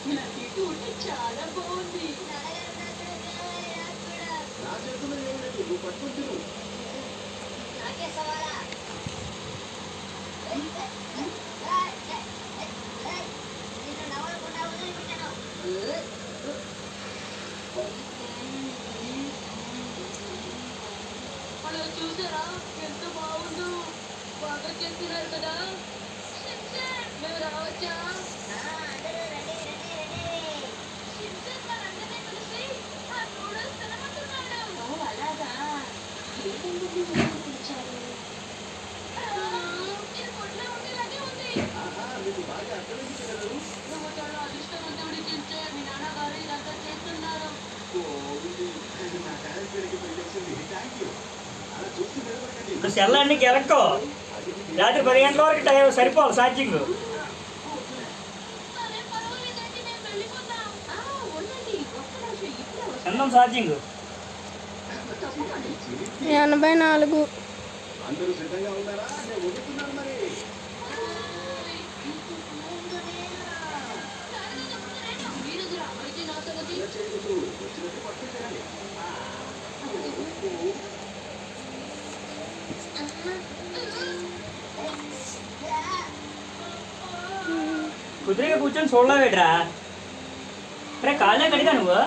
ఇలాంటి ఉంటే చాలా బాగుంది. నా చేతుల్లో ఏం లేదు, నువ్వు పట్టుకుని తిను. నాకే సవాలా నిన్ను నవ్వకుండా వదిలిపెట్టాను. అలా చూసారా ఎంత బాగుందో. బాగా చేస్తున్నారు కదా. మేము రావచ్చా? అందరూ రెడీ రెడీ రెడీ. మనందరినీ కలిసి ఆ నూడిల్స్ తినమంటున్నాడు. ఓ అలాగా ఏంటంటే పిలిచారు. ఇది పొట్ల ఉండేలాగే ఉంది. ఆహా, మీకు బాగా అర్థమైంది పిల్లలు. నువ్వు చాలా అదృష్టవంతుడి చెంచే. మీ నాన్నగారు ఇదంతా చేస్తున్నారు. ఓ, ఇది నా టాలెంట్ పేరుకి పనిచేస్తుంది. Thank you. అలా చూస్తూ నిలబడకండి. ఇప్పుడు సెల్ అన్ని గెలక్కో. రాత్రి 10 గంటల వరకు టైం సరిపోవాలి ఛార్జింగ్. సరే పర్వాలేదండి, మేము వెళ్ళిపోతాం. ఉండండి ఒక్క నిమిషం ఇప్పుడే వస్తాం. ఎంతం ఛార్జింగ్? తప్పకండి. 84. అందరూ సిద్ధంగా ఉన్నారా? నేను వండుతున్నాను మరి. ఇలా చేయకూడదు. వచ్చినట్టు పట్టుకుని తినాలి. కుదిరిగా కూర్చొని చూడలేవేట్రా? రే కాళ్ళే కడిగా నువ్వు.